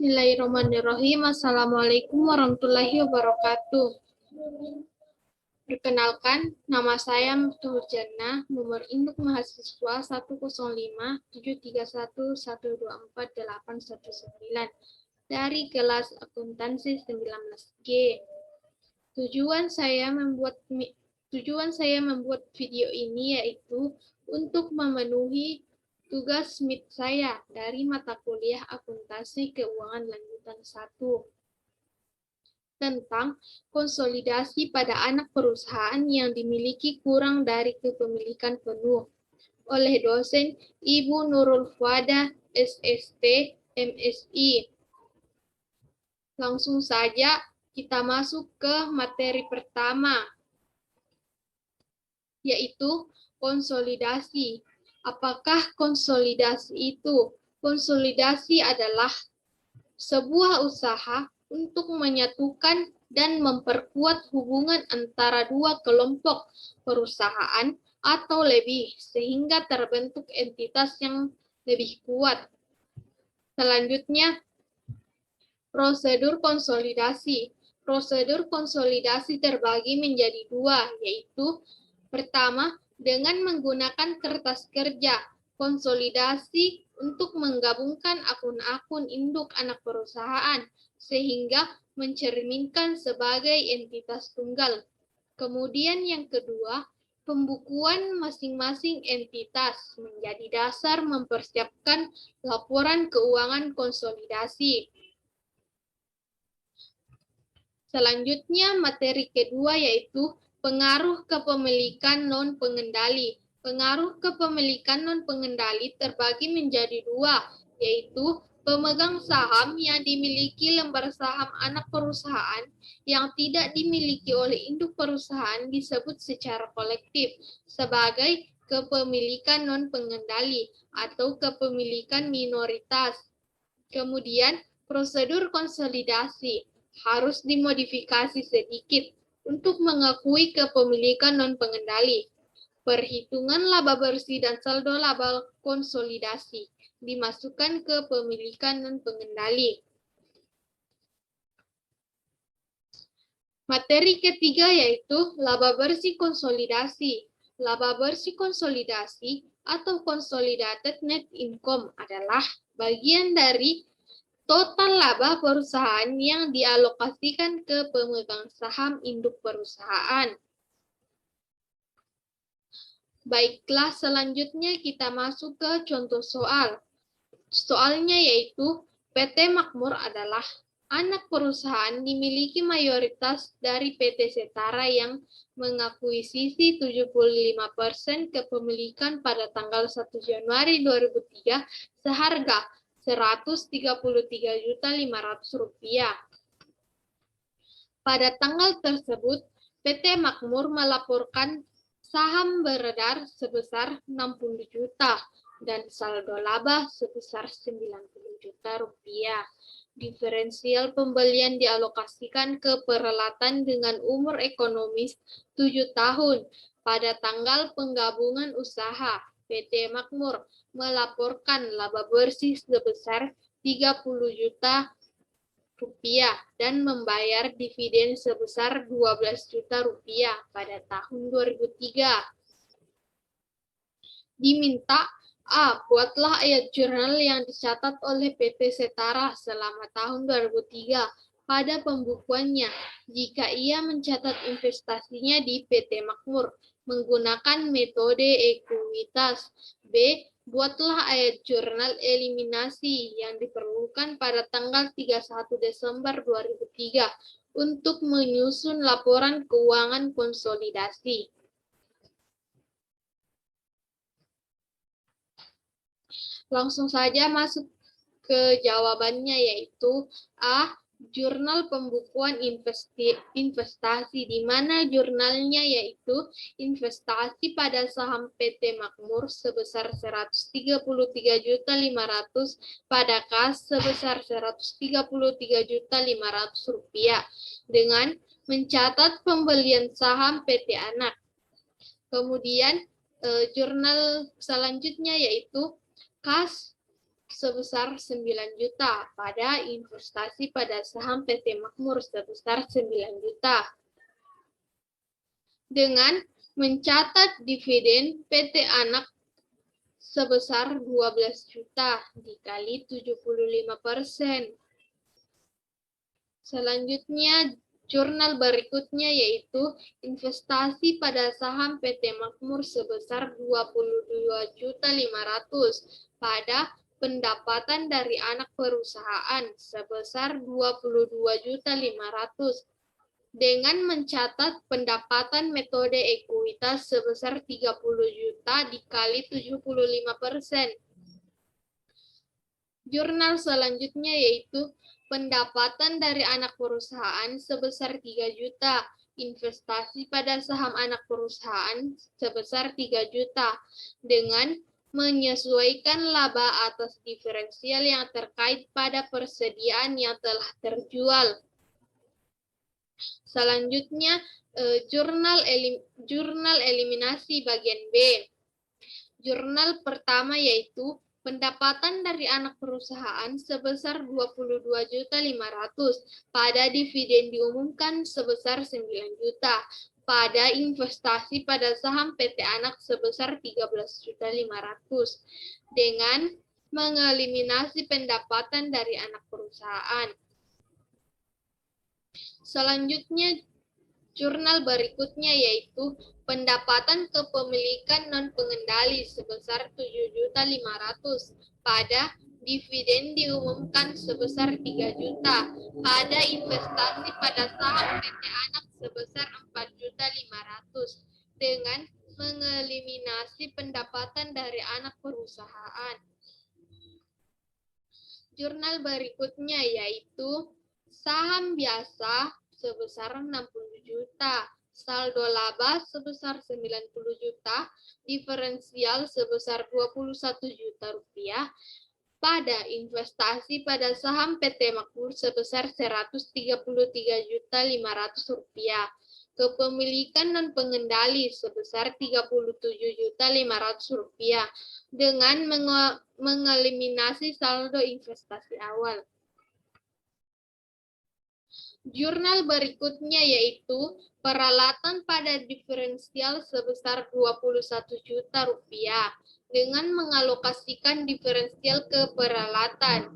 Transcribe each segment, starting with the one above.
Bismillahirrahmanirrahim. Assalamualaikum warahmatullahi wabarakatuh. Perkenalkan, nama saya Miftuhul Jannah, nomor induk mahasiswa 1057311248819 dari kelas akuntansi 19G. Tujuan saya membuat video ini yaitu untuk memenuhi tugas MIT saya dari mata kuliah akuntansi keuangan lanjutan 1 tentang konsolidasi pada anak perusahaan yang dimiliki kurang dari kepemilikan penuh oleh dosen Ibu Nurul Fuada, SST, MSI. Langsung saja kita masuk ke materi pertama, yaitu konsolidasi. Apakah konsolidasi itu? Konsolidasi adalah sebuah usaha untuk menyatukan dan memperkuat hubungan antara dua kelompok perusahaan atau lebih, sehingga terbentuk entitas yang lebih kuat. Selanjutnya, prosedur konsolidasi. Prosedur konsolidasi terbagi menjadi dua, yaitu pertama, dengan menggunakan kertas kerja. Konsolidasi untuk menggabungkan akun-akun induk anak perusahaan, sehingga mencerminkan sebagai entitas tunggal. Kemudian yang kedua, pembukuan masing-masing entitas menjadi dasar mempersiapkan laporan keuangan konsolidasi. Selanjutnya, materi kedua yaitu pengaruh kepemilikan non-pengendali. Pengaruh kepemilikan non-pengendali terbagi menjadi dua, yaitu pemegang saham yang dimiliki lembar saham anak perusahaan yang tidak dimiliki oleh induk perusahaan disebut secara kolektif sebagai kepemilikan non-pengendali atau kepemilikan minoritas. Kemudian, prosedur konsolidasi harus dimodifikasi sedikit untuk mengakui kepemilikan non-pengendali. Perhitungan laba bersih dan saldo laba konsolidasi dimasukkan ke pemilikan non-pengendali. Materi ketiga yaitu laba bersih konsolidasi. Laba bersih konsolidasi atau consolidated net income adalah bagian dari total laba perusahaan yang dialokasikan ke pemegang saham induk perusahaan. Baiklah, selanjutnya kita masuk ke contoh soal. Soalnya yaitu PT Makmur adalah anak perusahaan dimiliki mayoritas dari PT Setara yang mengakuisisi 75% kepemilikan pada tanggal 1 Januari 2003 seharga Rp133.500.000. Pada tanggal tersebut, PT Makmur melaporkan saham beredar sebesar 60 juta dan saldo laba sebesar 90 juta rupiah. Diferensial pembelian dialokasikan ke peralatan dengan umur ekonomis 7 tahun. Pada tanggal penggabungan usaha, PT Makmur melaporkan laba bersih sebesar 30 juta rupiah dan membayar dividen sebesar 12 juta rupiah pada tahun 2003. Diminta A. Buatlah ayat jurnal yang dicatat oleh PT Setara selama tahun 2003 pada pembukuannya jika ia mencatat investasinya di PT Makmur menggunakan metode ekuitas. B. Buatlah ayat jurnal eliminasi yang diperlukan pada tanggal 31 Desember 2003 untuk menyusun laporan keuangan konsolidasi. Langsung saja masuk ke jawabannya yaitu A. Jurnal pembukuan investasi, di mana jurnalnya yaitu investasi pada saham PT Makmur sebesar 133.500 pada kas sebesar 133.500 rupiah dengan mencatat pembelian saham PT Anak. Kemudian jurnal selanjutnya yaitu kas sebesar 9 juta, pada investasi pada saham PT Makmur sebesar 9 juta. Dengan mencatat dividen PT Anak sebesar 12 juta dikali 75%. Selanjutnya, jurnal berikutnya yaitu investasi pada saham PT Makmur sebesar 22.500.000 pada pendapatan dari anak perusahaan sebesar 22.500.000 dengan mencatat pendapatan metode ekuitas sebesar 30 juta dikali 75%. Jurnal selanjutnya yaitu pendapatan dari anak perusahaan sebesar 3 juta, investasi pada saham anak perusahaan sebesar 3 juta, dengan menyesuaikan laba atas diferensial yang terkait pada persediaan yang telah terjual. Selanjutnya, jurnal eliminasi bagian B. Jurnal pertama yaitu pendapatan dari anak perusahaan sebesar 22.500.000 pada dividen diumumkan sebesar 9 juta, pada investasi pada saham PT Anak sebesar 13.500.000 dengan mengeliminasi pendapatan dari anak perusahaan. Selanjutnya, jurnal berikutnya yaitu pendapatan kepemilikan non-pengendali sebesar 7.500.000 pada dividen diumumkan sebesar 3 juta, pada investasi pada saham PT Anak sebesar 4.500.000 dengan mengeliminasi pendapatan dari anak perusahaan. Jurnal berikutnya yaitu saham biasa sebesar 60 juta, saldo laba sebesar 90 juta, diferensial sebesar 21 juta rupiah, pada investasi pada saham PT Makmur sebesar 133.500.000 rupiah, kepemilikan non pengendali sebesar 37.500.000 rupiah dengan mengeliminasi saldo investasi awal. Jurnal berikutnya yaitu peralatan pada diferensial sebesar 21 juta rupiah dengan mengalokasikan diferensial ke peralatan.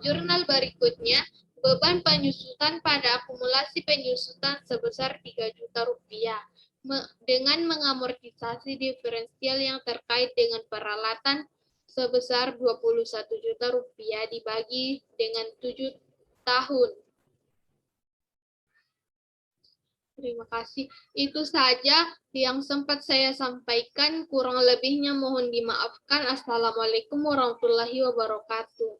Jurnal berikutnya beban penyusutan pada akumulasi penyusutan sebesar 3 juta rupiah dengan mengamortisasi diferensial yang terkait dengan peralatan sebesar 21 juta rupiah dibagi dengan 7 tahun. Terima kasih. Itu saja yang sempat saya sampaikan. Kurang lebihnya mohon dimaafkan. Assalamualaikum warahmatullahi wabarakatuh.